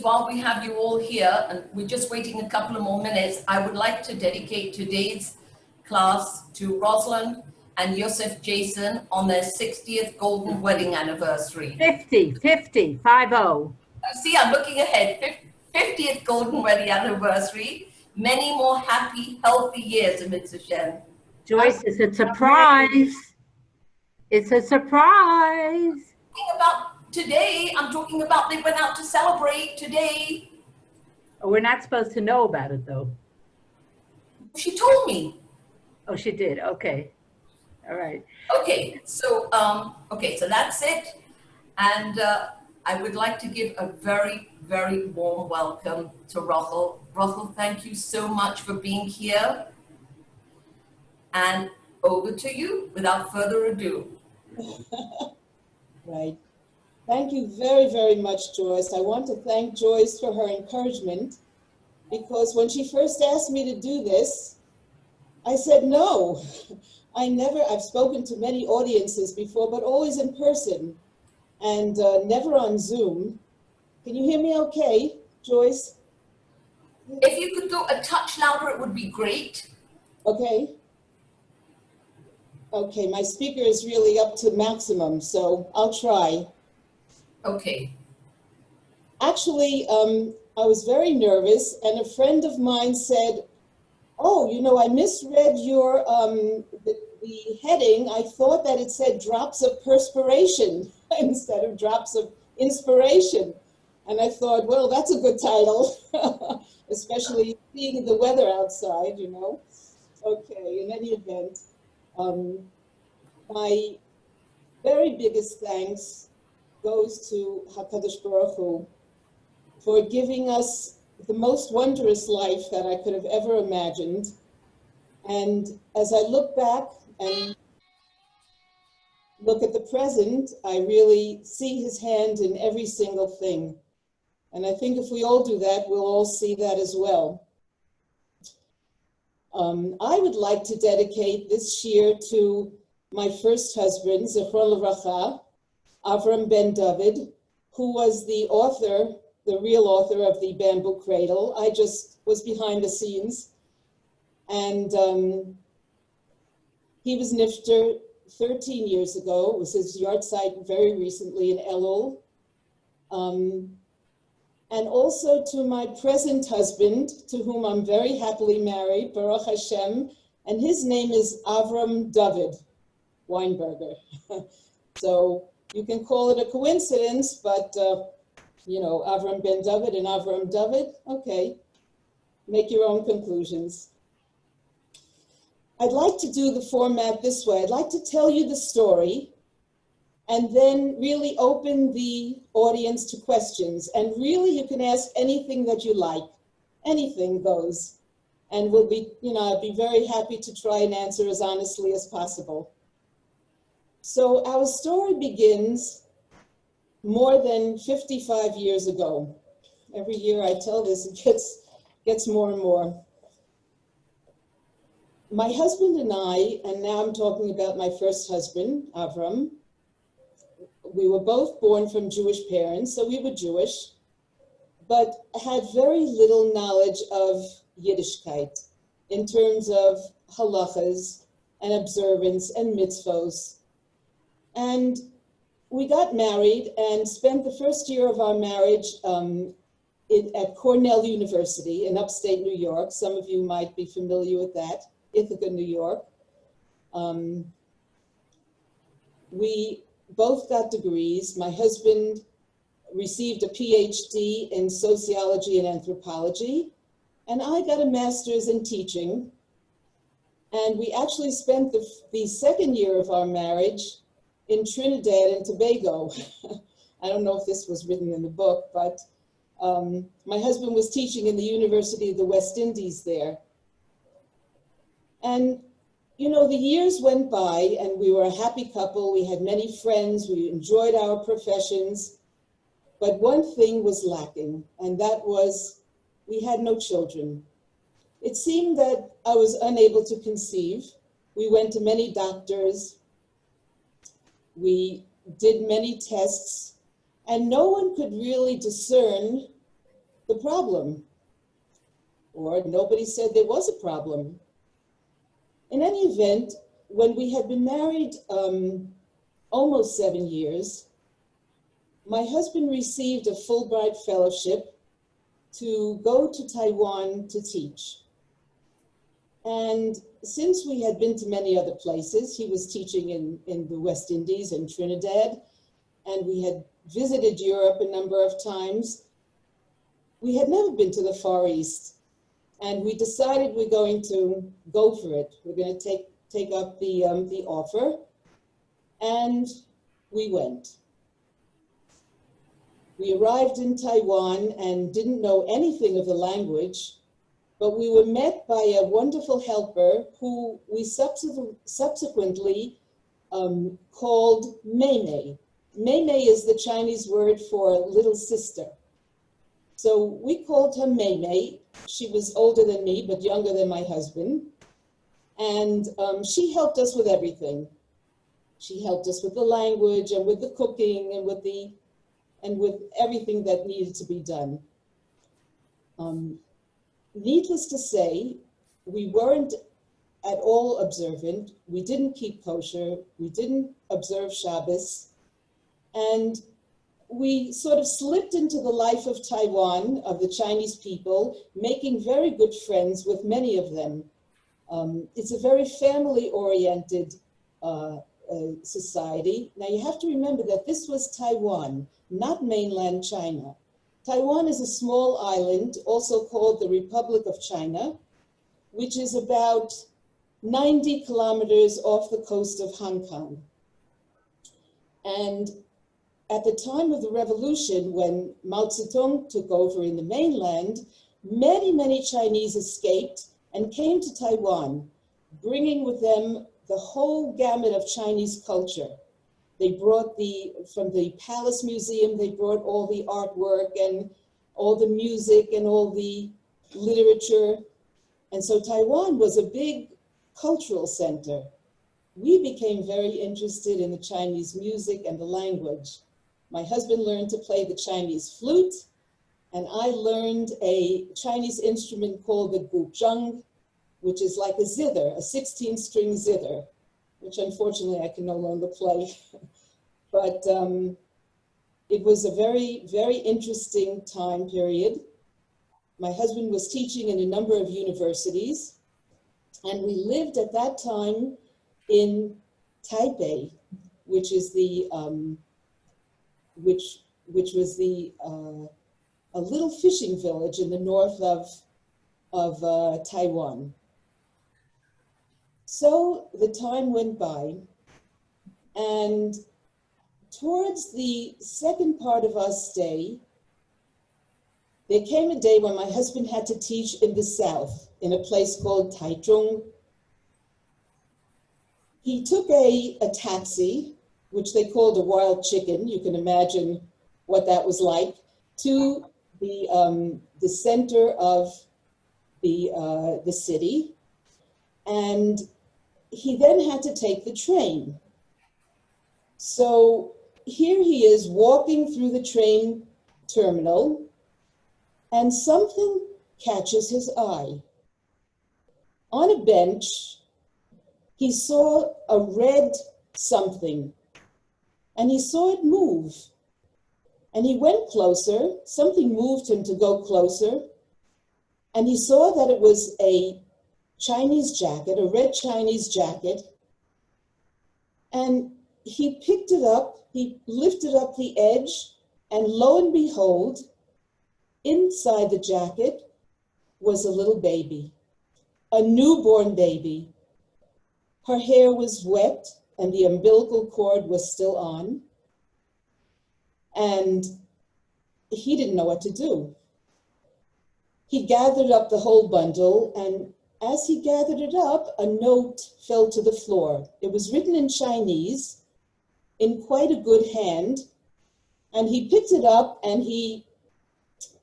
while we have you all here, and we're just waiting a couple of more minutes, I would like to dedicate today's class to Rosalind and Yosef Jason on their 60th golden wedding anniversary. 50. See, I'm looking ahead. 50th golden wedding anniversary. Many more happy, healthy years in Mitzvah. Joyce, it's a surprise. It's a surprise. About today, I'm talking about they went out to celebrate today. Oh, we're not supposed to know about it, though. She told me. Oh, she did. Okay. All right. Okay. So, so that's it. And I would like to give a very, very warm welcome to Rachel. Rachel, thank you so much for being here. And over to you, without further ado. Right. Thank you very, very much, Joyce. I want to thank Joyce for her encouragement, because when she first asked me to do this, I said no. I've spoken to many audiences before, but always in person and never on Zoom. Can you hear me okay, Joyce? If you could go a touch louder, it would be great. Okay. Okay, my speaker is really up to maximum, so I'll try. Okay. Actually, I was very nervous, and a friend of mine said, "Oh, you know, I misread your the heading. I thought that it said drops of perspiration instead of drops of inspiration." And I thought, well, that's a good title, especially seeing the weather outside, you know. Okay, in any event, my very biggest thanks goes to HaKadosh Baruch Hu for giving us the most wondrous life that I could have ever imagined. And as I look back and look at the present, I really see his hand in every single thing. And I think if we all do that, we'll all see that as well. I would like to dedicate this year to my first husband, Zichron Livracha, Avram Ben David, who was the author, the real author of the Bamboo Cradle. I just was behind the scenes. And he was nifter 13 years ago. It was his yahrzeit very recently in Elul. And also to my present husband, to whom I'm very happily married, Baruch Hashem, and his name is Avram David Weinberger. So you can call it a coincidence, but you know, Avram Ben David and Avram David, okay, make your own conclusions. I'd like to do the format this way. I'd like to tell you the story and then really open the audience to questions. And really, you can ask anything that you like. Anything goes. And we'll be, you know, I'd be very happy to try and answer as honestly as possible. So our story begins more than 55 years ago. Every year I tell this, it gets more and more. My husband and I, and now I'm talking about my first husband, Avram, we were both born from Jewish parents, so we were Jewish, but had very little knowledge of Yiddishkeit in terms of halachas and observance and mitzvos. And we got married and spent the first year of our marriage at Cornell University in upstate New York. Some of you might be familiar with that, Ithaca, New York. We both got degrees. My husband received a PhD in sociology and anthropology, and I got a master's in teaching. And we actually spent the second year of our marriage in Trinidad and Tobago. I don't know if this was written in the book, but my husband was teaching in the University of the West Indies there. And you know, the years went by and we were a happy couple. We had many friends. We enjoyed our professions. But one thing was lacking, and that was we had no children. It seemed that I was unable to conceive. We went to many doctors. We did many tests, and no one could really discern the problem, or nobody said there was a problem. In any event, when we had been married almost 7 years, my husband received a Fulbright fellowship to go to Taiwan to teach. And since we had been to many other places, he was teaching in the West Indies and Trinidad, and we had visited Europe a number of times, we had never been to the Far East. And we decided we're going to go for it. We're going to take up the offer, and we went. We arrived in Taiwan and didn't know anything of the language, but we were met by a wonderful helper who we subsequently called Mei Mei. Mei Mei is the Chinese word for little sister. So we called her Mei Mei. She was older than me, but younger than my husband. And she helped us with everything. She helped us with the language and with the cooking and with everything that needed to be done. Needless to say, we weren't at all observant. We didn't keep kosher. We didn't observe Shabbos. And we sort of slipped into the life of Taiwan, of the Chinese people, making very good friends with many of them. It's a very family-oriented society. Now you have to remember that this was Taiwan, not mainland China. Taiwan is a small island, also called the Republic of China, which is about 90 kilometers off the coast of Hong Kong. And at the time of the revolution, when Mao Zedong took over in the mainland, many, many Chinese escaped and came to Taiwan, bringing with them the whole gamut of Chinese culture. They brought from the Palace Museum, they brought all the artwork and all the music and all the literature. And so Taiwan was a big cultural center. We became very interested in the Chinese music and the language. My husband learned to play the Chinese flute, and I learned a Chinese instrument called the guzheng, which is like a zither, a 16-string zither, which unfortunately I can no longer play. But it was a very, very interesting time period. My husband was teaching in a number of universities, and we lived at that time in Taipei, which is the which was a little fishing village in the north of Taiwan. So the time went by, and towards the second part of our stay, there came a day when my husband had to teach in the south, in a place called Taichung. He took a taxi, which they called a wild chicken. You can imagine what that was like, to the center of the city. And he then had to take the train. So here he is walking through the train terminal, and something catches his eye. On a bench, he saw a red something, and he saw it move. And he went closer. Something moved him to go closer, and he saw that it was a Chinese jacket, a red Chinese jacket. And he picked it up, he lifted up the edge, and lo and behold, inside the jacket was a little baby, a newborn baby. Her hair was wet and the umbilical cord was still on. And he didn't know what to do. He gathered up the whole bundle, and as he gathered it up, a note fell to the floor. It was written in Chinese, in quite a good hand, and he picked it up and he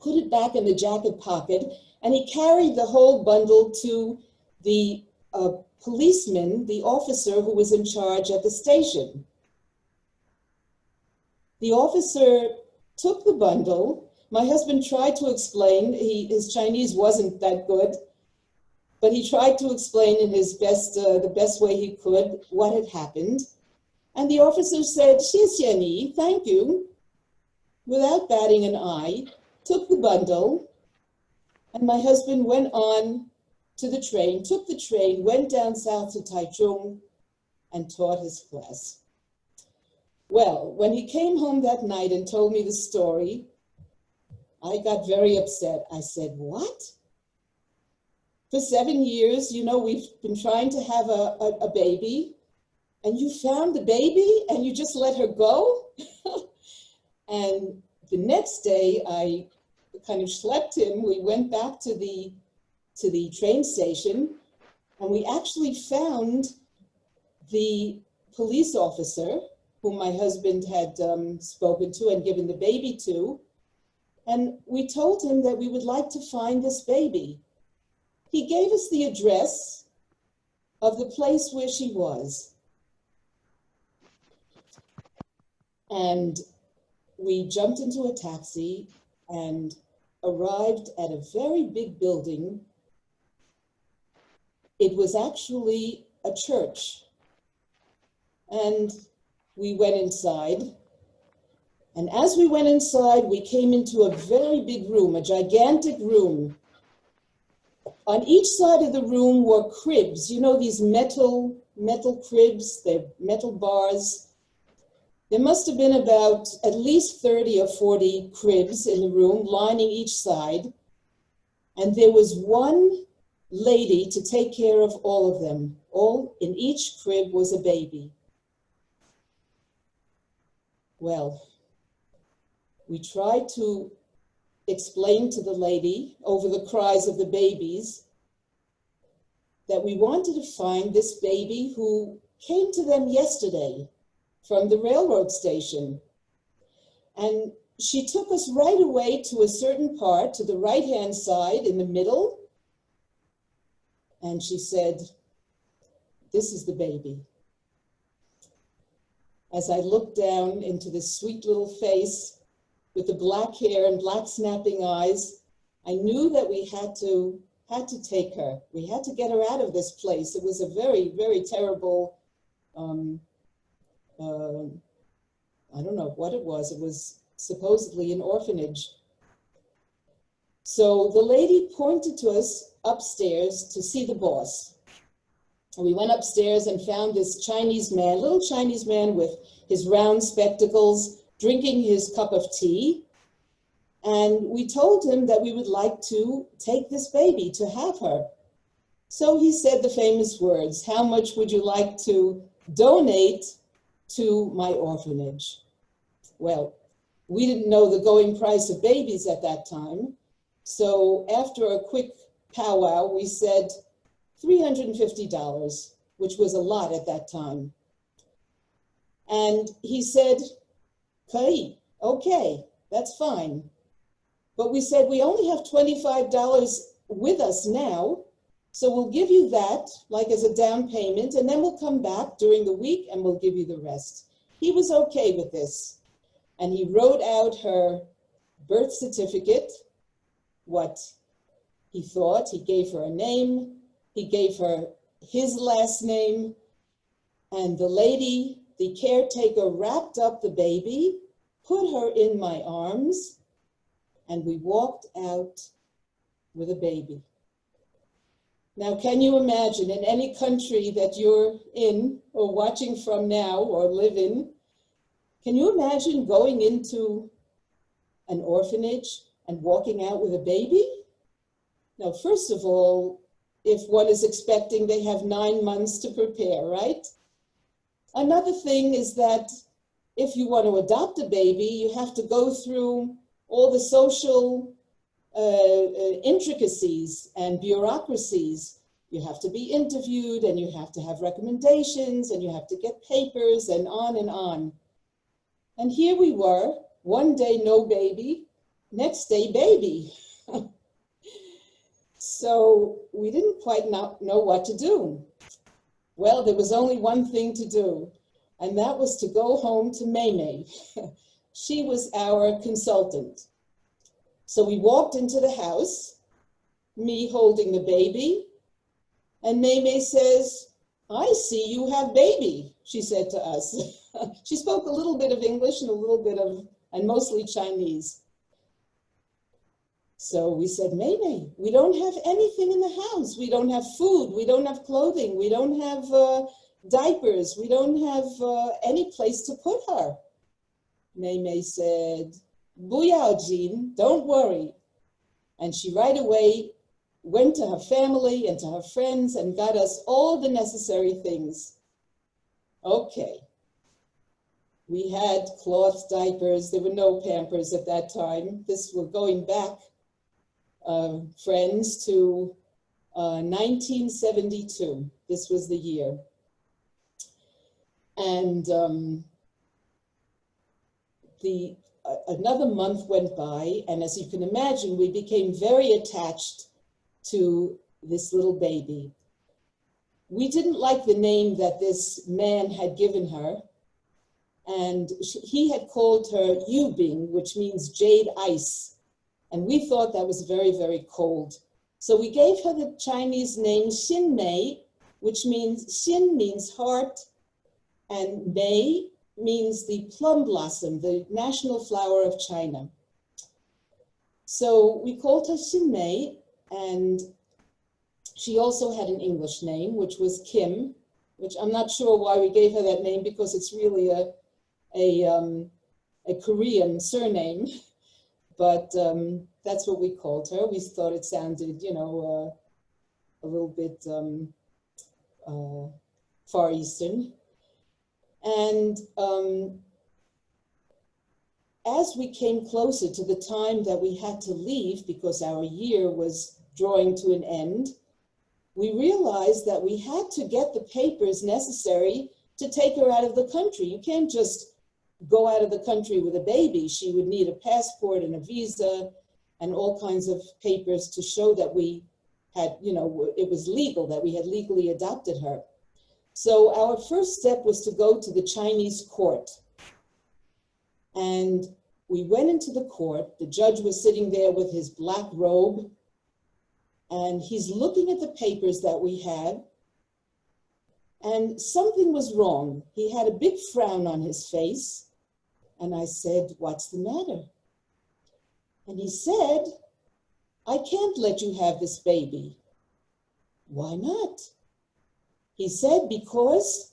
put it back in the jacket pocket, and he carried the whole bundle to the policeman, the officer who was in charge at the station. The officer took the bundle, My husband tried to explain, his Chinese wasn't that good, but he tried to explain in his best, the best way he could what had happened. And the officer said, "谢谢你, thank you," without batting an eye, took the bundle, and my husband went on to the train, took the train, went down south to Taichung, and taught his class. Well, when he came home that night and told me the story, I got very upset. I said, "What? For 7 years, you know, we've been trying to have a baby, and you found the baby and you just let her go?" And the next day, I kind of schlepped him. We went back to the train station, and we actually found the police officer whom my husband had spoken to and given the baby to. And we told him that we would like to find this baby. He gave us the address of the place where she was. And we jumped into a taxi and arrived at a very big building. It was actually a church. And we went inside. And as we went inside, we came into a very big room, a gigantic room. On each side of the room were cribs, you know, these metal cribs, they're metal bars. There must have been about at least 30 or 40 cribs in the room lining each side. And there was one lady to take care of all of them. All in each crib was a baby. Well, we tried to explain to the lady over the cries of the babies that we wanted to find this baby who came to them yesterday from the railroad station. And she took us right away to a certain part, to the right-hand side in the middle. And she said, "This is the baby." As I looked down into this sweet little face with the black hair and black snapping eyes, I knew that we had to take her. We had to get her out of this place. It was a very, very terrible, I don't know what it was. It was supposedly an orphanage. So the lady pointed to us upstairs to see the boss. And we went upstairs and found this Chinese man, little Chinese man with his round spectacles, drinking his cup of tea. And we told him that we would like to take this baby, to have her. So he said the famous words, "How much would you like to donate to my orphanage?" Well, we didn't know the going price of babies at that time. So after a quick powwow, we said $350, which was a lot at that time. And he said, "Kai, okay, that's fine." But we said, "We only have $25 with us now, so we'll give you that, like as a down payment, and then we'll come back during the week and we'll give you the rest." He was okay with this. And he wrote out her birth certificate, what he thought. He gave her a name. He gave her his last name. And the lady, the caretaker, wrapped up the baby, put her in my arms, and we walked out with a baby. Now, can you imagine in any country that you're in or watching from now or live in, can you imagine going into an orphanage and walking out with a baby? Now, first of all, if one is expecting, they have 9 months to prepare, right? Another thing is that if you want to adopt a baby, you have to go through all the social intricacies and bureaucracies. You have to be interviewed, and you have to have recommendations, and you have to get papers, and on and on. And here we were, one day no baby, next day baby. So we didn't quite know what to do. Well, there was only one thing to do, and that was to go home to Maymay. She was our consultant. So we walked into the house, me holding the baby, and Mei says, "I see you have baby," she said to us. She spoke a little bit of English and a little bit of, and mostly Chinese. So we said, "Mei, we don't have anything in the house. We don't have food. We don't have clothing. We don't have diapers. We don't have any place to put her." Mei said, "Buyao, Jean, don't worry." And she right away went to her family and to her friends and got us all the necessary things. Okay. We had cloth diapers. There were no Pampers at that time. We're going back, friends, to 1972. This was the year. And another month went by, and as you can imagine, we became very attached to this little baby. We didn't like the name that this man had given her, and he had called her Yubing, which means jade ice, and we thought that was very, very cold. So we gave her the Chinese name Xin Mei, which means, Xin means heart, and Mei means the plum blossom, the national flower of China. So we called her Xin Mei, and she also had an English name, which was Kim, which I'm not sure why we gave her that name, because it's really a Korean surname, but that's what we called her. We thought it sounded, you know, a little bit Far Eastern. And as we came closer to the time that we had to leave, because our year was drawing to an end, we realized that we had to get the papers necessary to take her out of the country. You can't just go out of the country with a baby. She would need a passport and a visa and all kinds of papers to show that we had, you know, it was legal, that we had legally adopted her. So our first step was to go to the Chinese court. And we went into the court. The judge was sitting there with his black robe, and he's looking at the papers that we had, and something was wrong. He had a big frown on his face, and I said, "What's the matter?" And he said, "I can't let you have this baby." "Why not?" He said, "Because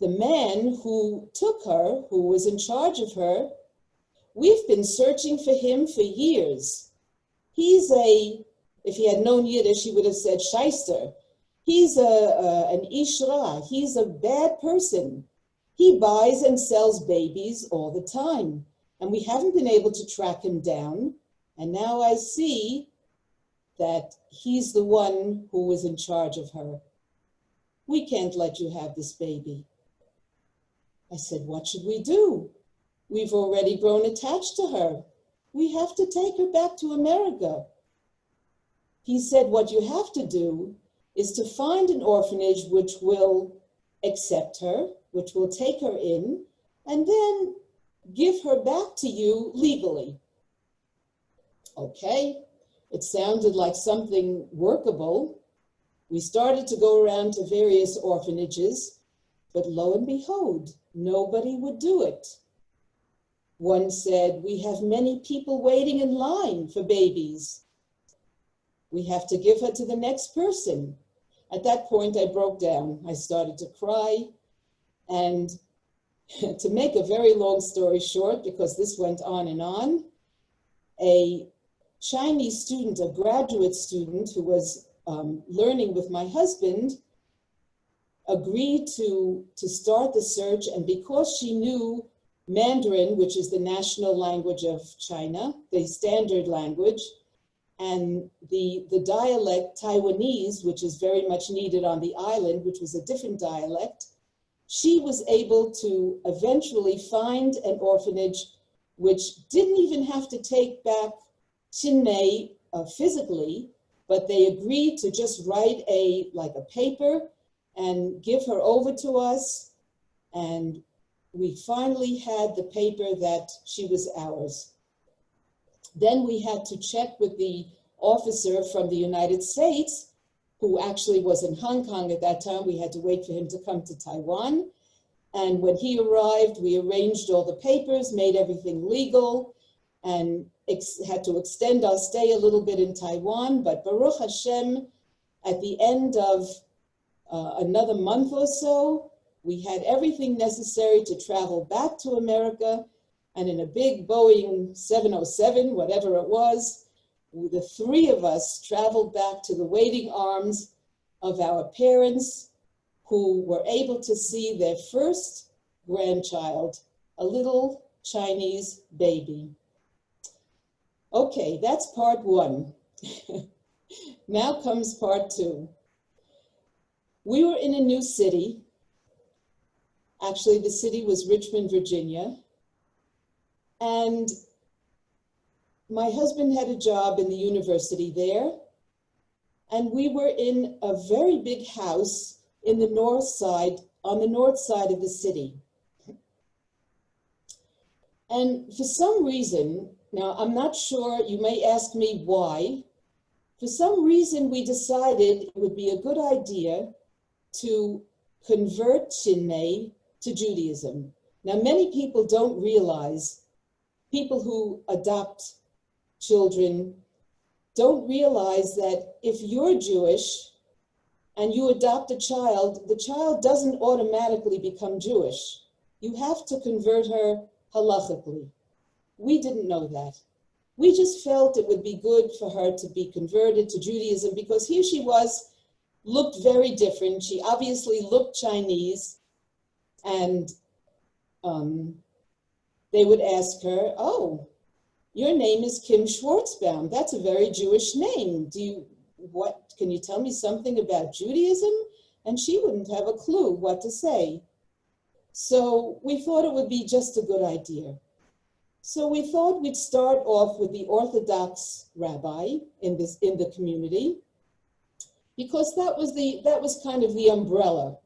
the man who took her, who was in charge of her, we've been searching for him for years. He's if he had known Yiddish, he would have said shyster. He's an ishra. He's a bad person. He buys and sells babies all the time. And we haven't been able to track him down. And now I see that he's the one who was in charge of her. We can't let you have this baby." I said, "What should we do? We've already grown attached to her. We have to take her back to America." He said, "What you have to do is to find an orphanage which will accept her, which will take her in, and then give her back to you legally." Okay, it sounded like something workable. We started to go around to various orphanages, but lo and behold, nobody would do it. One said, "We have many people waiting in line for babies. We have to give her to the next person." At that point, I broke down. I started to cry. And to make a very long story short, because this went on and on, a Chinese student, a graduate student who was learning with my husband, agreed to start the search. And because she knew Mandarin, which is the national language of China, the standard language, and the dialect Taiwanese, which is very much needed on the island, which was a different dialect, she was able to eventually find an orphanage which didn't even have to take back Xin Mei physically, but they agreed to just write a paper and give her over to us. And we finally had the paper that she was ours. Then we had to check with the officer from the United States, who actually was in Hong Kong at that time. We had to wait for him to come to Taiwan. And when he arrived, we arranged all the papers, made everything legal, and had to extend our stay a little bit in Taiwan. But Baruch Hashem, at the end of another month or so, we had everything necessary to travel back to America. And in a big Boeing 707, whatever it was, the three of us traveled back to the waiting arms of our parents, who were able to see their first grandchild, a little Chinese baby. Okay, that's part one. Now comes part two. We were in a new city. Actually, the city was Richmond, Virginia. And my husband had a job in the university there. And we were in a very big house in the north side, on the north side of the city. And for some reason, now I'm not sure, you may ask me why, for some reason we decided it would be a good idea to convert Chinmay to Judaism. Now many people don't realize, people who adopt children don't realize that if you're Jewish and you adopt a child, the child doesn't automatically become Jewish. You have to convert her halachically. We didn't know that. We just felt it would be good for her to be converted to Judaism because here she was, looked very different. She obviously looked Chinese, and they would ask her, oh, your name is Kim Schwartzbaum. That's a very Jewish name. Can you tell me something about Judaism? And she wouldn't have a clue what to say. So we thought it would be just a good idea. So we thought we'd start off with the Orthodox rabbi in the community, because that was kind of the umbrella.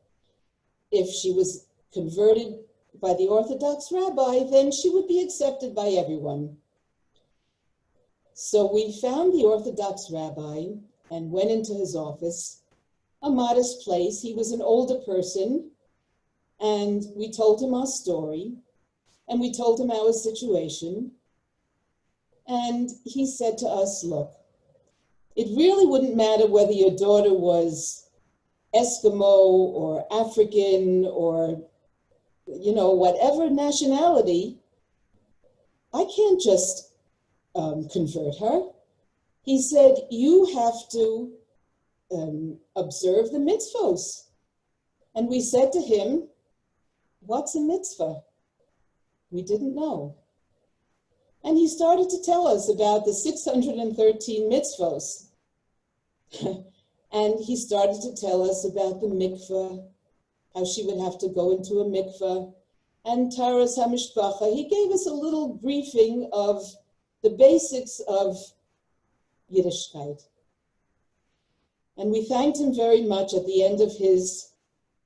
If she was converted by the Orthodox rabbi, then she would be accepted by everyone. So we found the Orthodox rabbi and went into his office, a modest place. He was an older person, and we told him our story, and we told him our situation. And he said to us, look, it really wouldn't matter whether your daughter was Eskimo or African or, whatever nationality. I can't just convert her. He said, you have to observe the mitzvahs. And we said to him, what's a mitzvah? We didn't know. And he started to tell us about the 613 mitzvahs. And he started to tell us about the mikveh, how she would have to go into a mikveh, and Taras HaMishpacha. He gave us a little briefing of the basics of Yiddishkeit. And we thanked him very much at the end of his,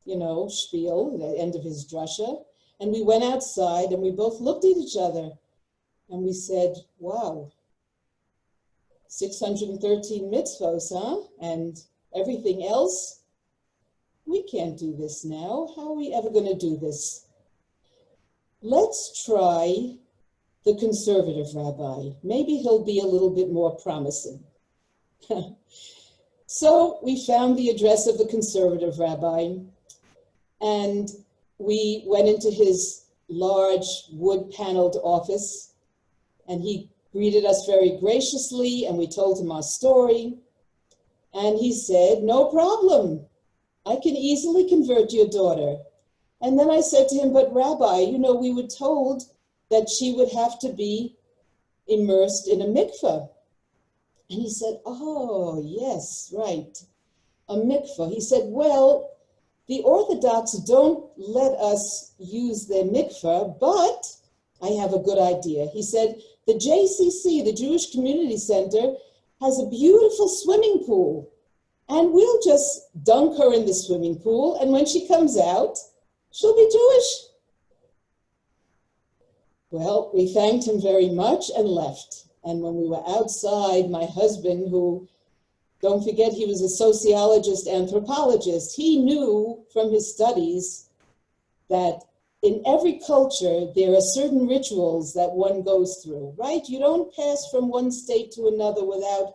spiel, the end of his drasha. And we went outside and we both looked at each other and we said, wow, 613 mitzvahs, huh? And everything else? We can't do this now. How are we ever going to do this? Let's try the conservative rabbi. Maybe he'll be a little bit more promising. So we found the address of the conservative rabbi, and we went into his large wood-paneled office, and he greeted us very graciously, and we told him our story. And he said, no problem. I can easily convert your daughter. And then I said to him, but Rabbi, we were told that she would have to be immersed in a mikveh. And he said, oh, yes, right, a mikveh. He said, well, the Orthodox don't let us use their mikveh, but I have a good idea. He said, the JCC, the Jewish Community Center, has a beautiful swimming pool, and we'll just dunk her in the swimming pool, and when she comes out, she'll be Jewish. Well, we thanked him very much and left. And when we were outside, my husband, who, don't forget, he was a sociologist, anthropologist, he knew from his studies that in every culture, there are certain rituals that one goes through, right? You don't pass from one state to another without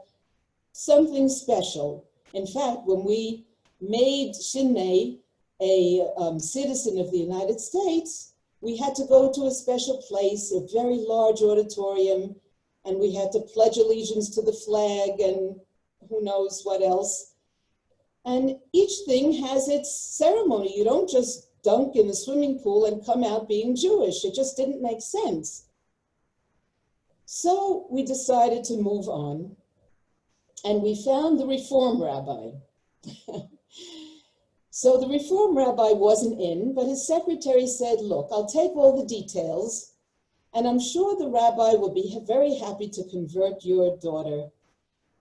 something special. In fact, when we made Shinne a citizen of the United States, we had to go to a special place, a very large auditorium, and we had to pledge allegiance to the flag and who knows what else. And each thing has its ceremony. You don't just dunk in the swimming pool and come out being Jewish. It just didn't make sense. So we decided to move on, and we found the Reform rabbi. So the Reform rabbi wasn't in, but his secretary said, look, I'll take all the details, and I'm sure the rabbi will be very happy to convert your daughter.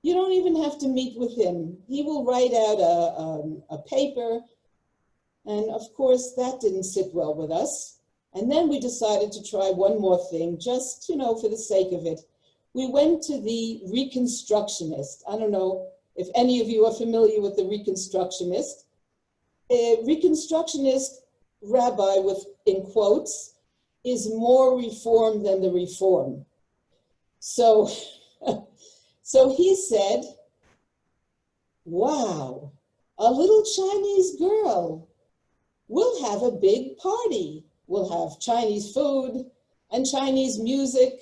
You don't even have to meet with him. He will write out a paper. And of course, that didn't sit well with us. And then we decided to try one more thing, just, for the sake of it. We went to the Reconstructionist. I don't know if any of you are familiar with the Reconstructionist. A Reconstructionist rabbi, with in quotes, is more reform than the reform. So, so he said, wow, a little Chinese girl. We'll have a big party. We'll have Chinese food and Chinese music,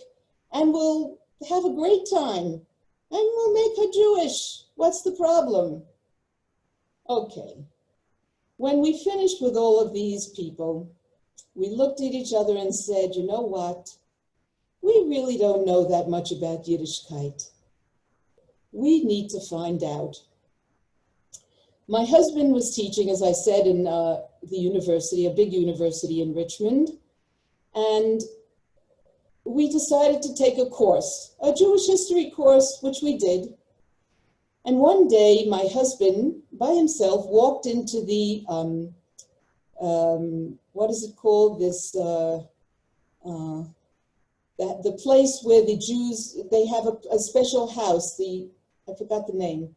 and we'll have a great time. And we'll make her Jewish. What's the problem? Okay. When we finished with all of these people, we looked at each other and said, you know what? We really don't know that much about Yiddishkeit. We need to find out. My husband was teaching, as I said, in the university, a big university in Richmond, and we decided to take a course, a Jewish history course, which we did. And one day, my husband, by himself, walked into the, what is it called? This, the place where the Jews, they have a special house, I forgot the name.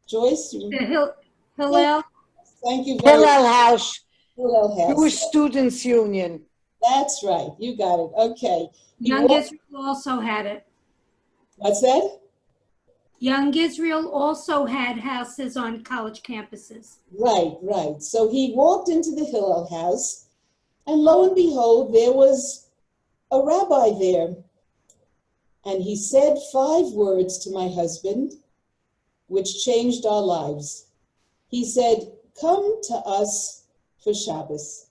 Joyce? The Hillel. Thank you very Hillel much. House, Hillel House. Jewish Students Union. That's right. You got it. Okay. Young Israel also had it. What's that? Young Israel also had houses on college campuses. Right, right. So he walked into the Hillel House, and lo and behold, there was a rabbi there. And he said 5 words to my husband, which changed our lives. He said, come to us for Shabbos.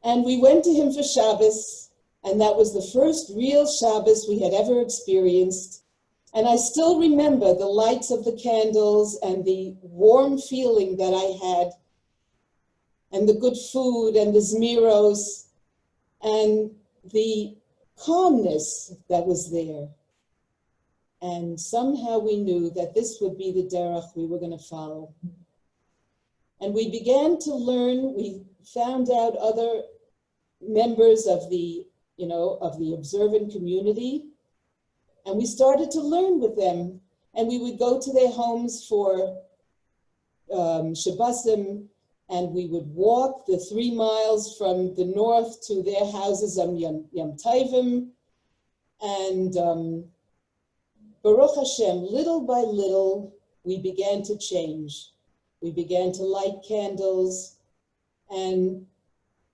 And we went to him for Shabbos, and that was the first real Shabbos we had ever experienced. And I still remember the lights of the candles and the warm feeling that I had, and the good food and the zmiros, and the calmness that was there. And somehow we knew that this would be the derech we were going to follow. And we began to learn. We found out other members of the, of the observant community, and we started to learn with them. And we would go to their homes for Shabbosim, and we would walk the 3 miles from the north to their houses on Yom Tovim. And Baruch Hashem, little by little, we began to change. We began to light candles and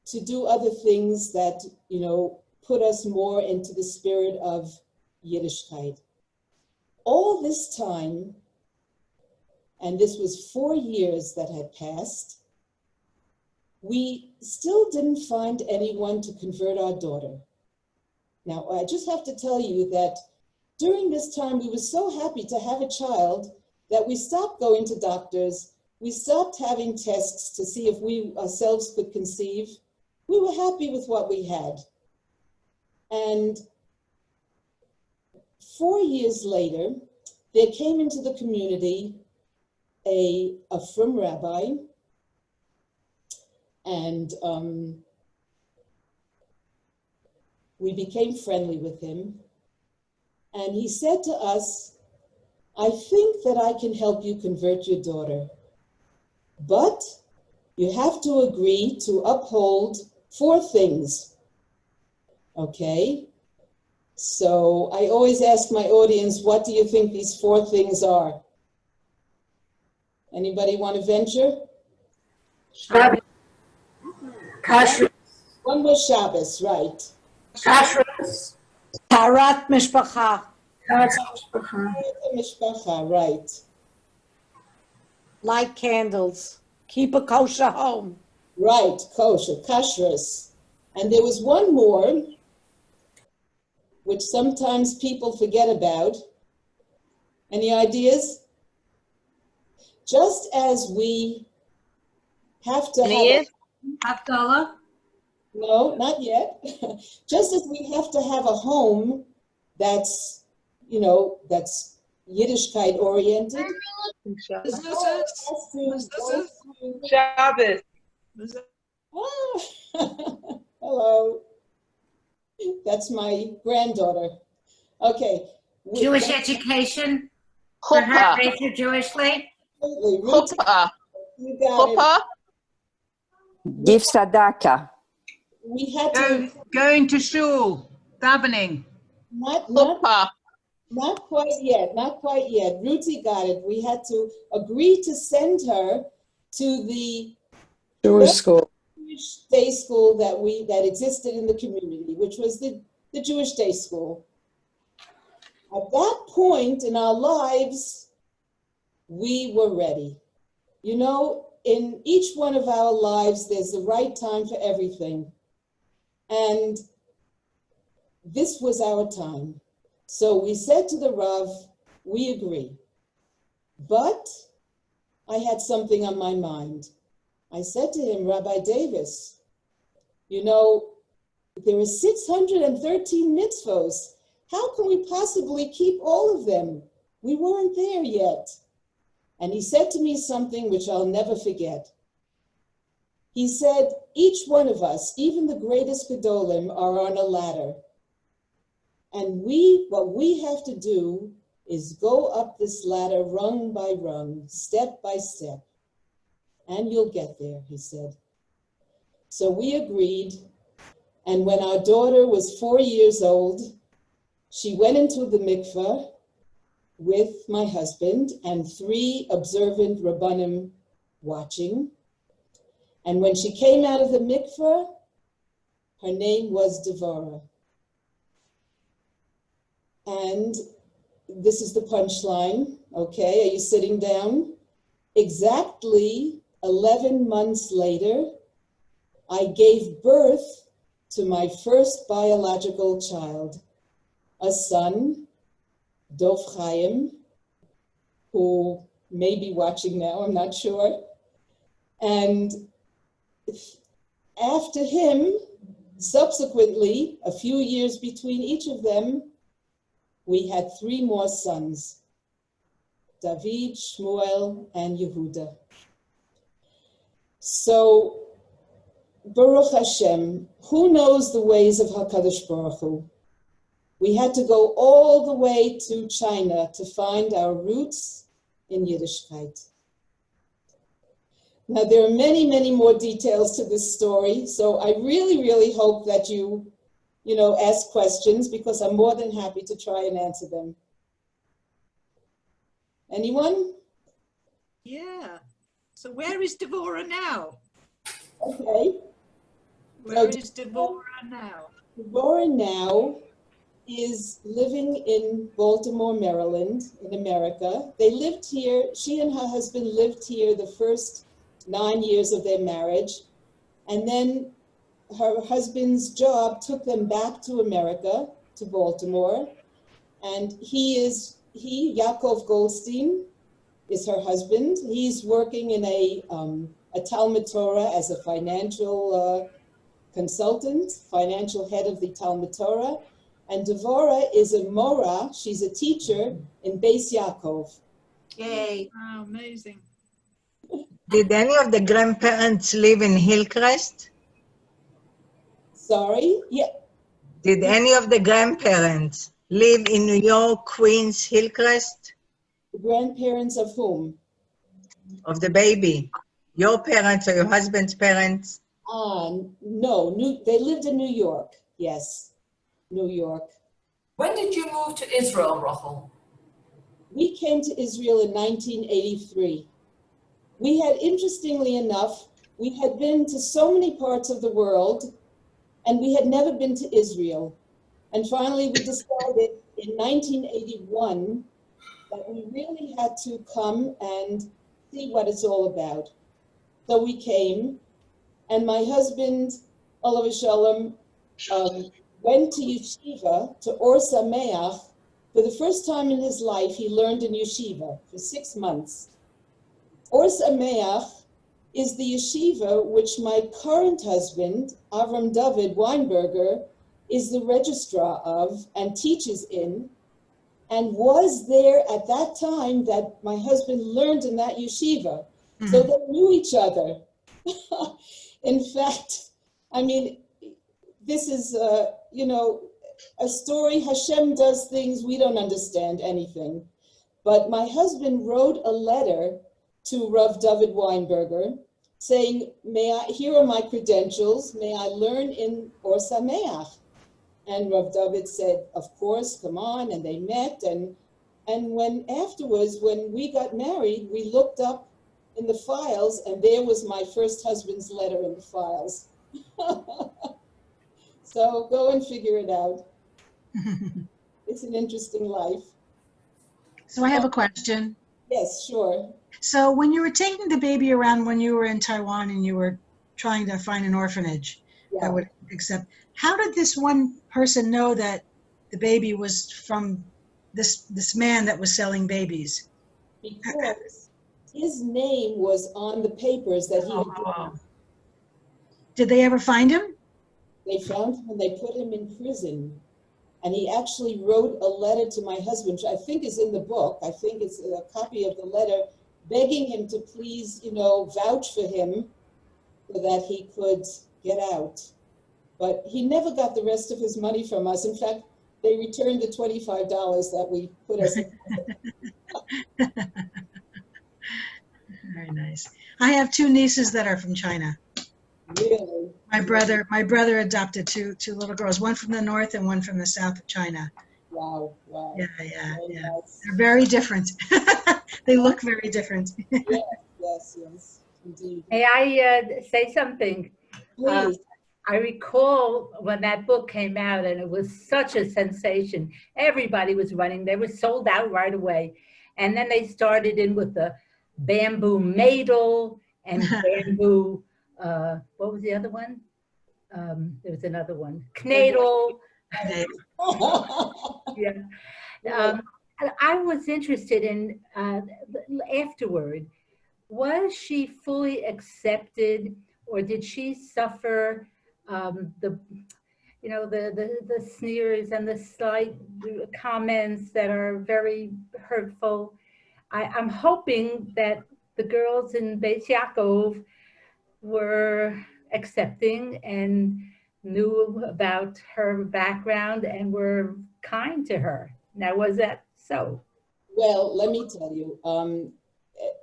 to do other things that, put us more into the spirit of Yiddishkeit. All this time, and this was 4 years that had passed, we still didn't find anyone to convert our daughter. Now, I just have to tell you that during this time, we were so happy to have a child that we stopped going to doctors. We stopped having tests to see if we ourselves could conceive. We were happy with what we had. And 4 years later, there came into the community a frum rabbi, and we became friendly with him. And he said to us, I think that I can help you convert your daughter, but you have to agree to uphold 4 things. Okay? So I always ask my audience, what do you think these 4 things are? Anybody want to venture? Shabbos. Kashrut. One was Shabbos, right. Kashrut. Tarat mishpacha. Mishpacha, right. Light candles. Keep a kosher home. Right, kosher, kashrus. And there was one more, which sometimes people forget about. Any ideas? Just as we have to have Havdalah. no, not yet. Just as we have to have a home that's, that's Yiddishkeit oriented. Shabbos. Oh, hello. That's my granddaughter. Okay. Jewish education. For her Chuppah. raised her Jewishly. Chuppah. You got it. Chuppah. Give tzedakah. We had to Going to shul, davening. Chuppah. not quite yet. Ruthie got it. We had to agree to send her to the Jewish school. Jewish day school that existed in the community, which was the Jewish day school. At that point in our lives, we were ready. In each one of our lives, there's the right time for everything. And this was our time. So we said to the Rav, we agree. But I had something on my mind. I said to him, Rabbi Davis, there are 613 mitzvos. How can we possibly keep all of them? We weren't there yet. And he said to me something which I'll never forget. He said, each one of us, even the greatest Gedolim, are on a ladder. And what we have to do is go up this ladder rung by rung, step by step. And you'll get there, he said. So we agreed. And when our daughter was 4 years old, she went into the mikveh with my husband and 3 observant Rabbanim watching. And when she came out of the mikveh, her name was Devorah. And this is the punchline, okay? Are you sitting down? Exactly 11 months later, I gave birth to my first biological child, a son, Dov Chaim, who may be watching now, I'm not sure. And after him, subsequently, a few years between each of them, we had 3 more sons, David, Shmuel, and Yehuda. So, Baruch Hashem, who knows the ways of HaKadosh Baruch Hu? We had to go all the way to China to find our roots in Yiddishkeit. Now, there are many, many more details to this story, so I really, really hope that you ask questions, because I'm more than happy to try and answer them. Anyone? Yeah. So where is Devorah now? Okay. Where is Devorah now? Devorah now is living in Baltimore, Maryland, in America. They lived here, she and her husband lived here the first 9 years of their marriage. And then her husband's job took them back to America, to Baltimore. And Yaakov Goldstein, is her husband. He's working in a Talmud Torah as a financial consultant, financial head of the Talmud Torah. And Devorah is a Mora, she's a teacher in Beis Yaakov. Yay. Oh, amazing. Did any of the grandparents live in Hillcrest? Sorry? Yeah. Did any of the grandparents live in New York, Queens, Hillcrest? The grandparents of whom? Of the baby? Your parents or your husband's parents? No, they lived in New York. Yes, New York. When did you move to Israel, Rachel? We came to Israel in 1983. We had, interestingly enough, we had been to so many parts of the world, and we had never been to Israel. And finally, we decided in 1981 that we really had to come and see what it's all about. So we came, and my husband, Olav Shalom, went to yeshiva, to Or Sameach. For the first time in his life, he learned in yeshiva for 6 months. Or Sameach is the yeshiva which my current husband, Avram David Weinberger, is the registrar of and teaches in, and was there at that time that my husband learned in that yeshiva. Mm-hmm. So they knew each other. In fact, I mean, this is, a story. Hashem does things, we don't understand anything. But my husband wrote a letter to Rav David Weinberger saying, here are my credentials, may I learn in Or Sameach? And Rav David said, of course, come on, and they met. And when afterwards, when we got married, we looked up in the files, and there was my first husband's letter in the files. So go and figure it out. It's an interesting life. So I have a question. Yes, sure. So when you were taking the baby around when you were in Taiwan and you were trying to find an orphanage that would accept, how did this one person know that the baby was from this man that was selling babies? Because his name was on the papers that he had given. Did they ever find him? They found him and they put him in prison. And he actually wrote a letter to my husband, which I think is in the book. I think it's a copy of the letter, begging him to please, vouch for him so that he could get out. But he never got the rest of his money from us. In fact, they returned the $25 that we put us in. Very nice. I have 2 nieces that are from China. Really? My brother adopted two little girls, one from the north and one from the south of China. Wow. Yeah. Nice. They're very different. They look very different. Yes, indeed. May I say something? Please. I recall when that book came out and it was such a sensation. Everybody was running. They were sold out right away. And then they started in with the bamboo madle and bamboo, what was the other one? There was another one, Cradle. Yeah. I was interested in, afterward, was she fully accepted or did she suffer the sneers and the slight comments that are very hurtful? I'm hoping that the girls in Beis Yaakov were accepting and knew about her background and were kind to her. Now, was that so? Well, let me tell you,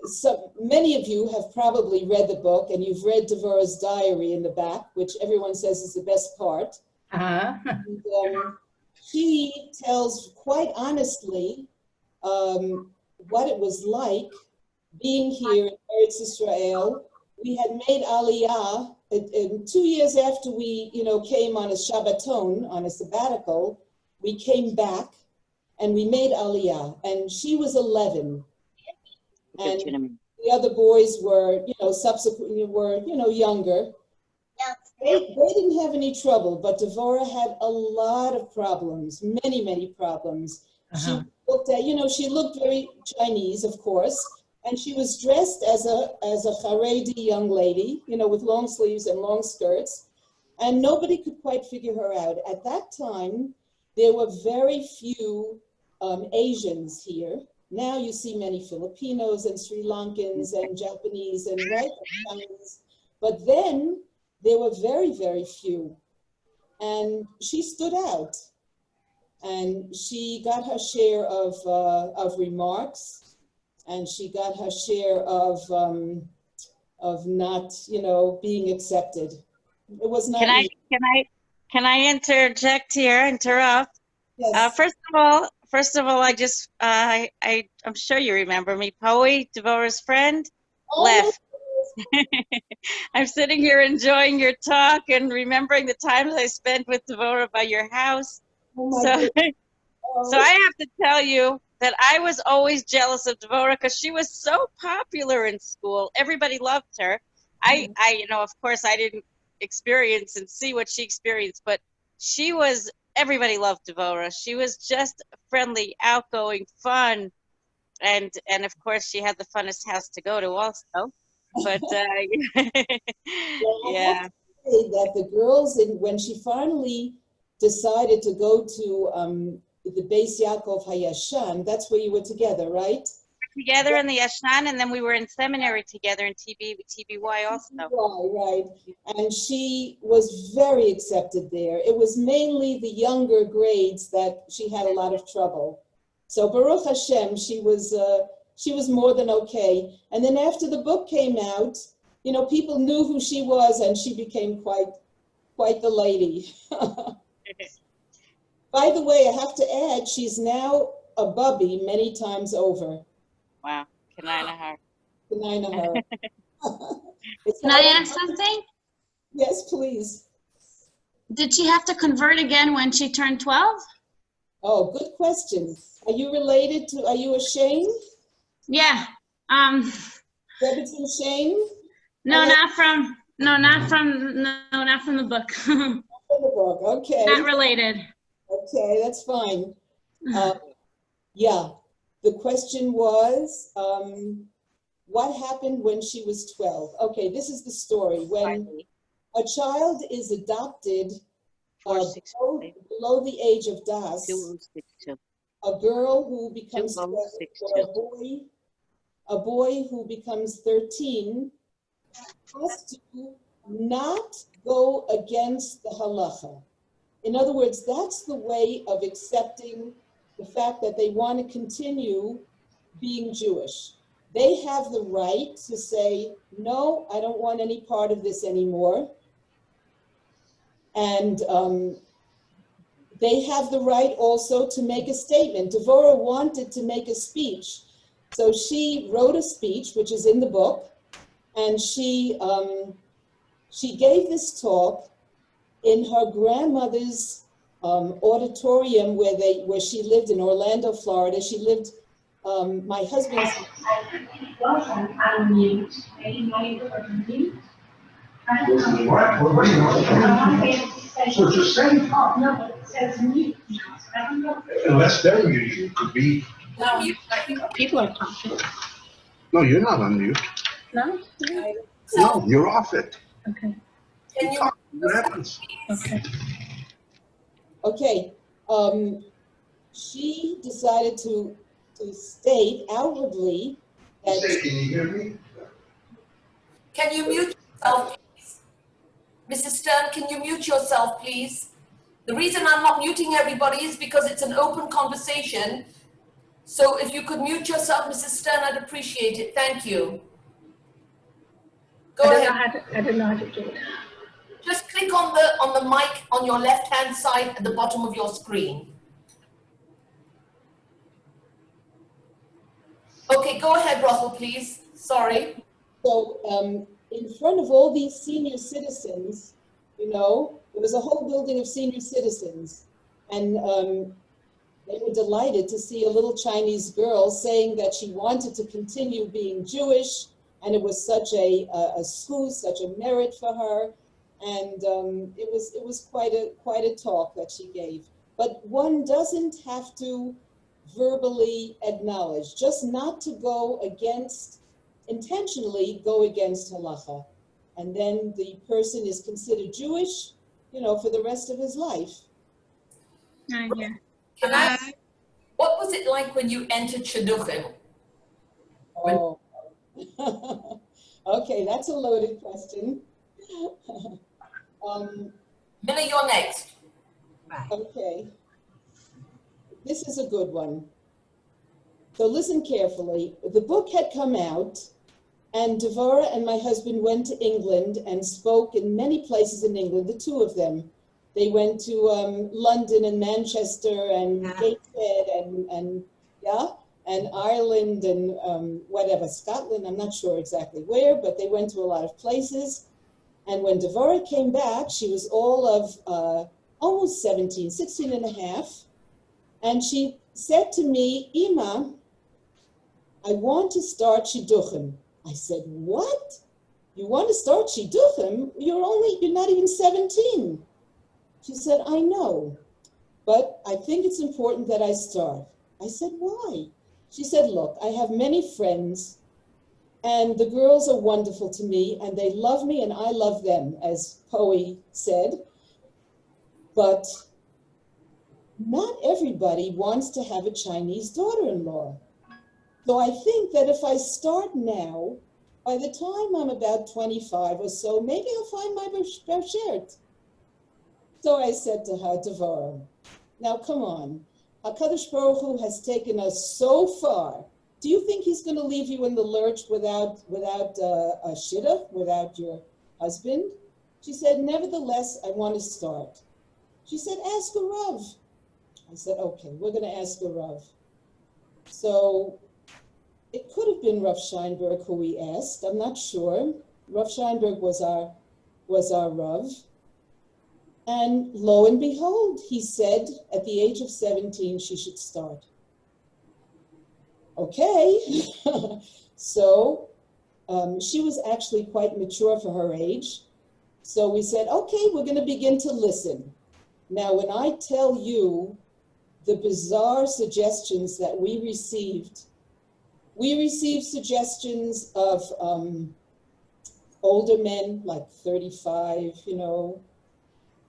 so many of you have probably read the book and you've read Devorah's diary in the back, which everyone says is the best part. Uh-huh. And, she tells quite honestly what it was like being here in Eretz Israel. We had made Aliyah 2 years after we, came on a Shabbaton, on a sabbatical. We came back and we made Aliyah, and she was 11. And the other boys were, subsequently were, younger. They didn't have any trouble, but Devorah had a lot of problems, many problems. She looked at, she looked very Chinese, of course, and she was dressed as a Haredi young lady, with long sleeves and long skirts, and nobody could quite figure her out. At that time, there were very few Asians here. Now you see many Filipinos and Sri Lankans and Japanese and Chinese, but then there were very few. and she stood out. And she got her share of remarks, and she got her share of not, being accepted. It was not easy. Can I interject here? Interrupt. Yes. First of all, I just I'm sure you remember me. Poe, Devorah's friend, left. I'm sitting here enjoying your talk and remembering the times I spent with Devorah by your house. So I have to tell you that I was always jealous of Devorah because she was so popular in school. Everybody loved her. Of course, I didn't experience and see what she experienced, but everybody loved Devorah. She was just friendly, outgoing, fun, and of course, she had the funnest house to go to also. But Well, I have to say that the girls, when she finally decided to go to the Beis Yaakov Hayashan, that's where you were together, right? Together in the Yashan, and then we were in seminary together in TBY also. Right. And she was very accepted there. It was mainly the younger grades that she had a lot of trouble. So Baruch Hashem, she was more than okay. And then after the book came out, people knew who she was, and she became quite the lady. By the way, I have to add, she's now a bubby many times over. Wow. Kanina her. Kanina her. Can I ask something? Yes, please. Did she have to convert again when she turned 12? Oh, good question. Are you ashamed? Yeah. Rebbetzin Shame? No, not from the book. From the book, okay. Not related. Okay, that's fine. Yeah, the question was, what happened when she was 12? Okay, this is the story. When a child is adopted below the age of Das, a girl who becomes 12, or a boy who becomes 13, has to not go against the halacha. In other words, that's the way of accepting the fact that they want to continue being Jewish. They have the right to say, no, I don't want any part of this anymore. And they have the right also to make a statement. Devorah wanted to make a speech. So she wrote a speech, which is in the book, and she gave this talk in her grandmother's auditorium where she lived in Orlando, Florida. She lived, my husband's... What are you so just say, oh, no, but it says mute. Unless they're muted, you could be. No, I think people are talking. No, you're not on mute. No? No, you're off it. Okay. Can you talk? What happens? Okay. Okay. She decided to state outwardly that... Can you hear me? Can you mute yourself, please? Mrs. Stern, can you mute yourself, please? The reason I'm not muting everybody is because it's an open conversation. So if you could mute yourself, Mrs. Stern, I'd appreciate it. Thank you. Go ahead. I don't know how to do it. Just click on the mic on your left-hand side at the bottom of your screen. Okay, go ahead, Russell, please. Sorry. So in front of all these senior citizens, there was a whole building of senior citizens, and they were delighted to see a little Chinese girl saying that she wanted to continue being Jewish, and it was such a schus, such a merit for her, and it was quite a talk that she gave. But one doesn't have to verbally acknowledge, just not to go against, intentionally go against halacha, and then the person is considered Jewish, for the rest of his life. Yeah. Can I ask, what was it like when you entered Shidduchim? Oh, okay, that's a loaded question. Minna, you're next. Okay. This is a good one. So listen carefully. The book had come out, and Devorah and my husband went to England and spoke in many places in England, the two of them. They went to London and Manchester and Gateshead and Ireland and whatever, Scotland, I'm not sure exactly where, but they went to a lot of places. And when Devorah came back, she was all of almost 17, 16 and a half. And she said to me, Ima, I want to start shidduchim. I said, what? You want to start shidduchim? You're not even 17. She said, I know, but I think it's important that I start. I said, why? She said, look, I have many friends, and the girls are wonderful to me, and they love me, and I love them, as Poe said. But not everybody wants to have a Chinese daughter-in-law. So I think that if I start now, by the time I'm about 25 or so, maybe I'll find my bashert. So I said to her, Devorah, now come on. HaKadosh Baruch Hu has taken us so far. Do you think he's going to leave you in the lurch without a shidduch, without your husband? She said, nevertheless, I want to start. She said, ask a Rav. I said, okay, we're going to ask a Rav. So it could have been Rav Scheinberg who we asked. I'm not sure. Rav Scheinberg was our Rav. And lo and behold, he said at the age of 17, she should start. Okay. So she was actually quite mature for her age. So we said, okay, we're going to begin to listen. Now, when I tell you the bizarre suggestions that we received suggestions of older men, like 35,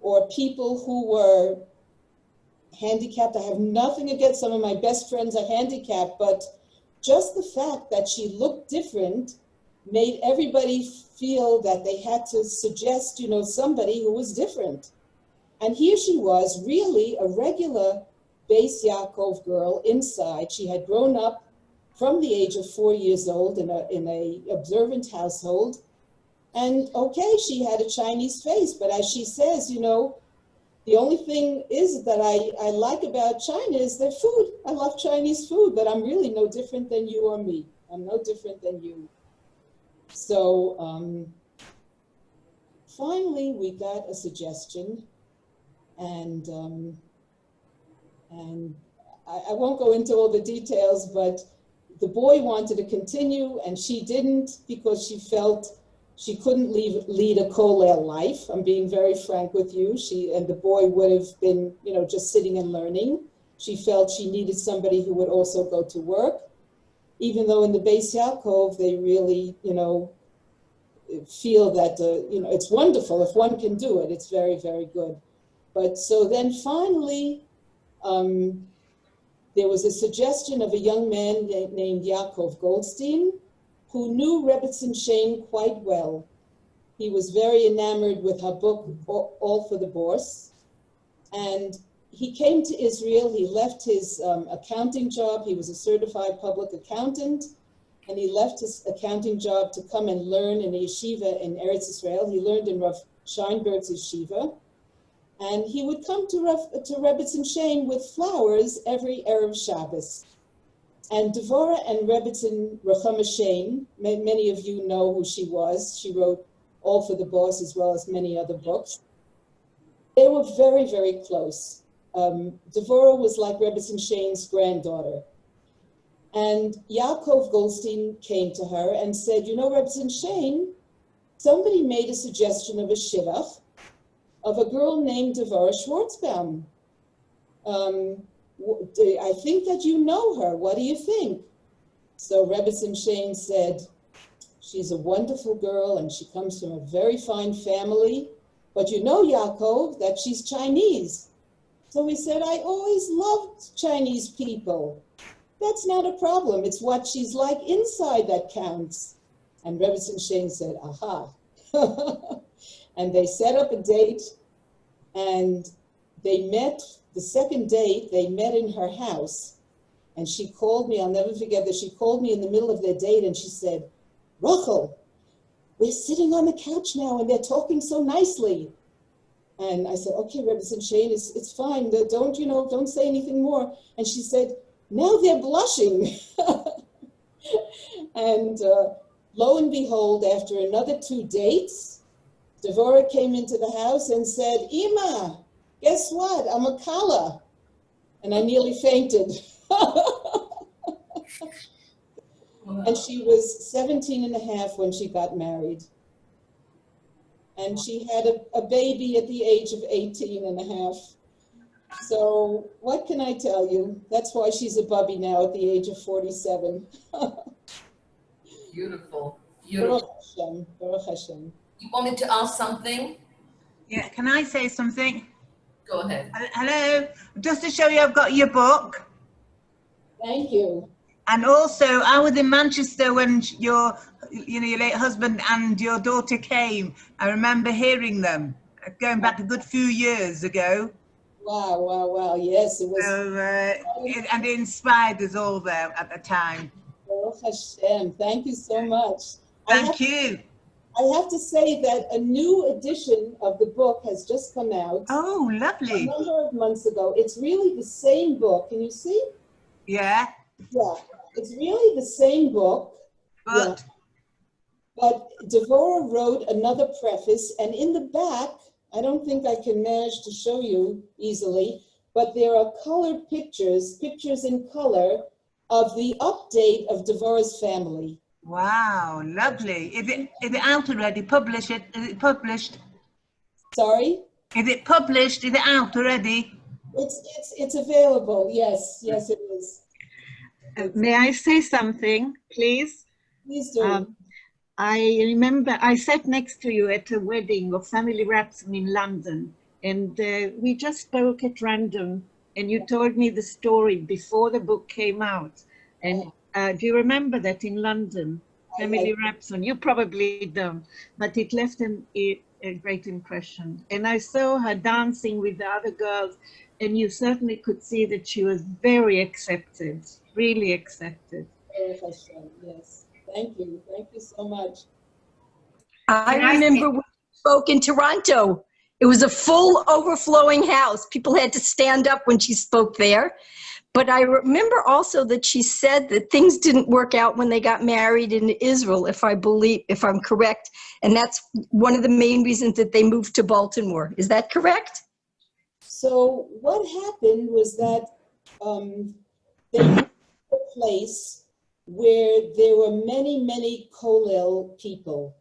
or people who were handicapped. I have nothing against, some of my best friends are handicapped, but just the fact that she looked different made everybody feel that they had to suggest, somebody who was different. And here she was, really a regular Beis Yaakov girl inside. She had grown up from the age of 4 years old in a observant household. And okay, she had a Chinese face, but as she says, the only thing is that I like about China is their food. I love Chinese food, but I'm really no different than you or me. I'm no different than you. So finally, we got a suggestion, and I won't go into all the details, but the boy wanted to continue, and she didn't because she felt she couldn't lead a kollel life. I'm being very frank with you. And the boy would have been, just sitting and learning. She felt she needed somebody who would also go to work, even though in the Beis Yaakov, they really, feel that, it's wonderful. If one can do it, it's very, very good. But so then finally, there was a suggestion of a young man named Yaakov Goldstein, who knew Rebbetzin Shane quite well. He was very enamored with her book, All for the Boss. And he came to Israel. He left his accounting job. He was a certified public accountant. And he left his accounting job to come and learn in a yeshiva in Eretz Israel. He learned in Rav Scheinberg's yeshiva. And he would come to Rebbetzin Shane with flowers every Erev Shabbos. And Devorah and Rebbetzin Rechama Shane, many of you know who she was. She wrote All for the Boss as well as many other books. They were very, very close. Devorah was like Rebbetzin Shane's granddaughter. And Yaakov Goldstein came to her and said, Rebbetzin Shane, somebody made a suggestion of a shidduch of a girl named Devorah Schwartzbaum. I think that you know her. What do you think? So Rebbetzin Shane said, she's a wonderful girl and she comes from a very fine family. But Yaakov, that she's Chinese. So he said, I always loved Chinese people. That's not a problem. It's what she's like inside that counts. And Rebbetzin Shane said, aha. And they set up a date. And they met, the second date, they met in her house. And she called me, I'll never forget that, she called me in the middle of their date and she said, Rachel, we're sitting on the couch now and they're talking so nicely. And I said, okay, Rebbetzin Shane, it's fine. Don't say anything more. And she said, now they're blushing. And lo and behold, after another 2 dates, Devorah came into the house and said, Ima, guess what? I'm a Kala. And I nearly fainted. And she was 17 and a half when she got married. And she had a baby at the age of 18 and a half. So what can I tell you? That's why she's a bubby now at the age of 47. Beautiful, beautiful. Baruch Hashem, Baruch Hashem. You wanted to ask something? Yeah, can I say something? Go ahead. Hello, just to show you I've got your book. Thank you. And also, I was in Manchester when your late husband and your daughter came. I remember hearing them, going back a good few years ago. Wow, wow, wow. Yes, it was. So, and it inspired us all there at the time. Baruch Hashem. Thank you so much. Thank you. I have to say that a new edition of the book has just come out. Oh, lovely. A number of months ago. It's really the same book. Can you see? Yeah. Yeah. It's really the same book. But, But Devorah wrote another preface, and in the back, I don't think I can manage to show you easily, but there are colored pictures in color of the update of Devorah's family. wow, lovely. Is it out already? Is it published? Sorry? Is it published? Is it out already? It's available. Yes, yes, it is. May I say something, please? Please do. I remember I sat next to you at a wedding of family Rapson in London, and we just spoke at random, and you told me the story before the book came out. And do you remember that in London, family Rapson? You probably don't, but it left a great impression. And I saw her dancing with the other girls, and you certainly could see that she was very accepted, really accepted. Yes. Thank you. Thank you so much. I remember when we spoke in Toronto. It was a full overflowing house. People had to stand up when she spoke there. But I remember also that she said that things didn't work out when they got married in Israel, if I'm correct. And that's one of the main reasons that they moved to Baltimore. Is that correct? So what happened was that they moved to a place where there were many, many Kollel people.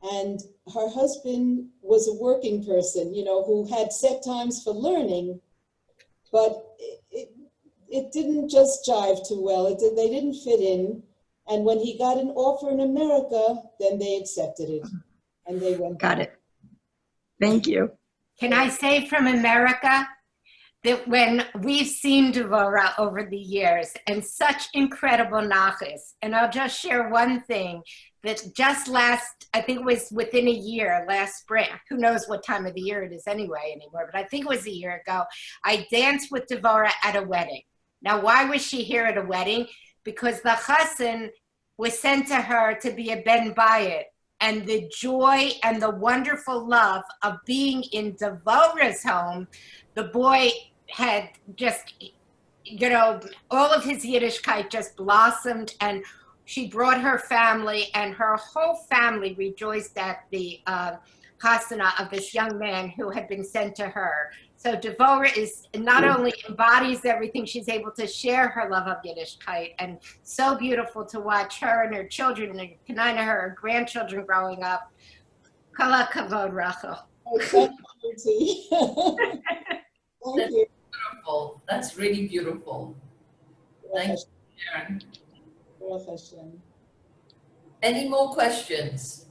And her husband was a working person, who had set times for learning, but it didn't just jive too well. They didn't fit in. And when he got an offer in America, then they accepted it. And they went. Got it. Thank you. Can I say from America that when we've seen Devorah over the years and such incredible nachas, and I'll just share one thing that just I think it was within a year, last spring, who knows what time of the year it is anymore, but I think it was a year ago, I danced with Devorah at a wedding. Now, why was she here at a wedding? Because the chassan was sent to her to be a ben bayit, and the joy and the wonderful love of being in Devorah's home, the boy had just, all of his Yiddishkeit just blossomed, and she brought her family, and her whole family rejoiced at the chasana of this young man who had been sent to her. So Devorah is not only embodies everything, she's able to share her love of Yiddishkeit, and so beautiful to watch her and her children, and Kanina, her grandchildren growing up. Kala kavod, Rachel. Thank you. Beautiful. That's really beautiful. Thank you, Sharon. Any more questions?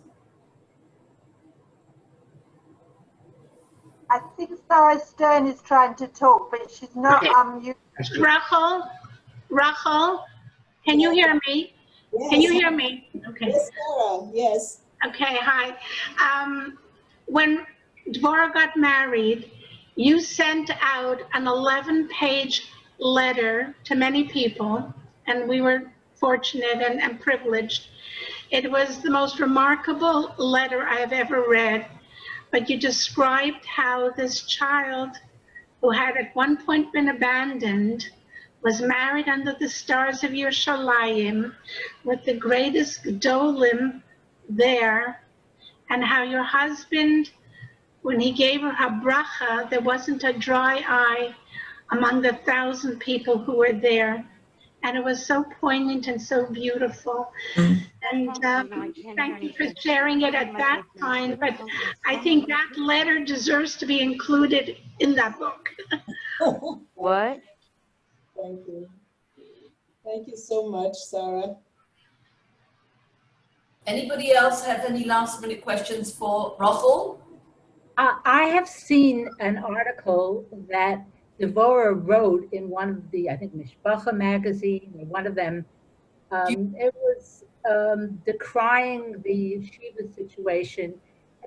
I think Sarah Stern is trying to talk, but she's not unmuted. Rachel, can you hear me? Yes. Can you hear me? Okay. Yes, Sarah. Yes. Okay, hi. When Devorah got married, you sent out an 11-page letter to many people, and we were fortunate and privileged. It was the most remarkable letter I have ever read, but you described how this child, who had at one point been abandoned, was married under the stars of Yerushalayim with the greatest gedolim there, and how your husband, when he gave her bracha, there wasn't a dry eye among the 1,000 people who were there. And it was so poignant and so beautiful. And thank you for sharing it at that time. But I think that letter deserves to be included in that book. What? Thank you. Thank you so much, Sarah. Anybody else have any last minute questions for Rachel? I have seen an article that Devorah wrote in one of the, I think, Mishpacha magazine, or one of them. It was decrying the yeshiva situation.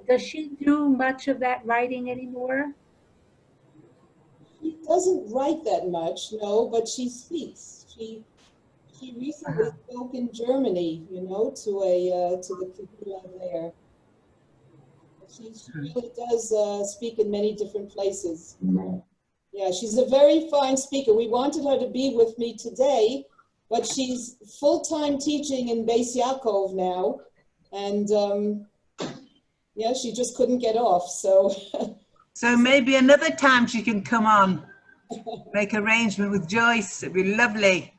Does she do much of that writing anymore? She doesn't write that much, no, but she speaks. She recently spoke in Germany, you know, to the Kehillah there. She really does speak in many different places. Yeah, she's a very fine speaker. We wanted her to be with me today, but she's full-time teaching in Beis Yaakov now, and yeah, she just couldn't get off. So, so maybe another time she can come on, make arrangement with Joyce. It'd be lovely.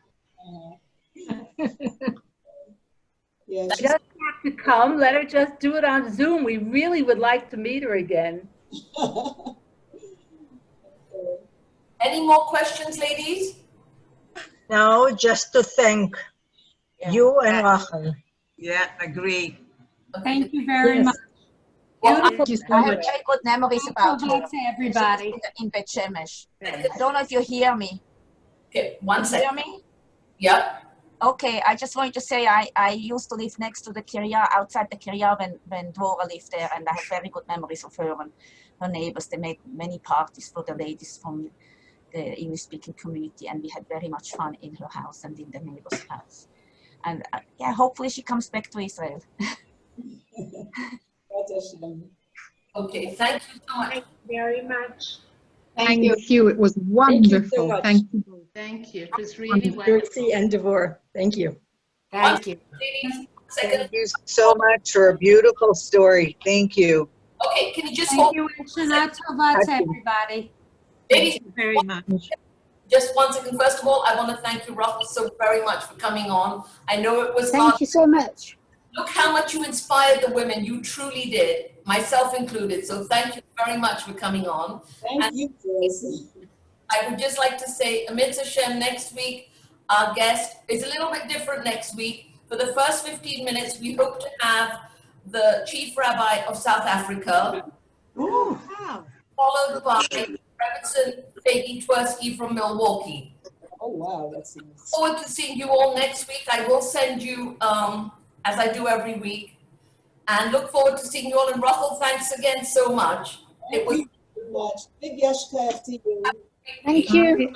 Yeah, she doesn't have to come. Let her just do it on Zoom. We really would like to meet her again. Any more questions, ladies? No, just to thank you and Rachel. Yeah, agree. Thank you very much. Beautiful. Thank you so I have much. very good memories about you. Everybody. In Bet Shemesh. I don't know if you hear me. Okay, one second. Hear me? Yep. Okay, I just wanted to say I used to live next to the Kiryah, outside the Kiryah when Dvorah lived there, and I have very good memories of her and her neighbors. They made many parties for the ladies from the English-speaking community, and we had very much fun in her house and in the neighbor's house. And yeah, hopefully she comes back to Israel. Okay, thank you so much. Thank you very much. Thank you. It was wonderful. Thank you. Thank you. It was really wonderful. Jersey and Devorah. Thank you. Thank you. Thank you so much for a beautiful story. Thank you. Okay, can you just Thank you, and Shana Tova to everybody. Ladies, Thank you very much. just one second. First of all, I want to thank you, Rachel, so very much for coming on. I know it was hard. Thank you so much. Look how much you inspired the women. You truly did, myself included. So thank you very much for coming on. Thank you, Joyce. I would just like to say, Mitzvah Shem, next week, our guest is a little bit different next week. For the first 15 minutes, we hope to have the Chief Rabbi of South Africa, followed by Rebbetzin Fagi Tversky from Milwaukee. Oh, wow, that's nice. Forward to seeing you all next week. I will send you, as I do every week, and look forward to seeing you all. And Rachel, thanks again so much. It was much. Big yashkaf to you. Thank you.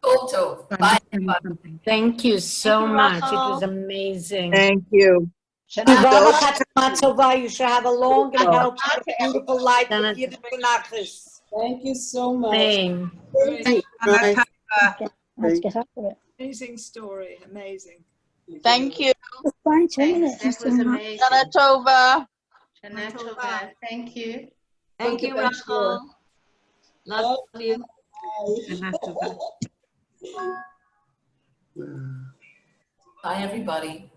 Toto. Bye, everybody. Thank you so much. It Rachel. was amazing. Thank you. You should have a long and healthy, beautiful life with beautiful nachas. Thank you so much. Same. Let's get after it. Amazing story. Amazing. Thank you. Just fine, 2 minutes. That was amazing. Shana Tova. Shana Tova. Thank you. Thank you, Rachel. Love you. Bye, everybody.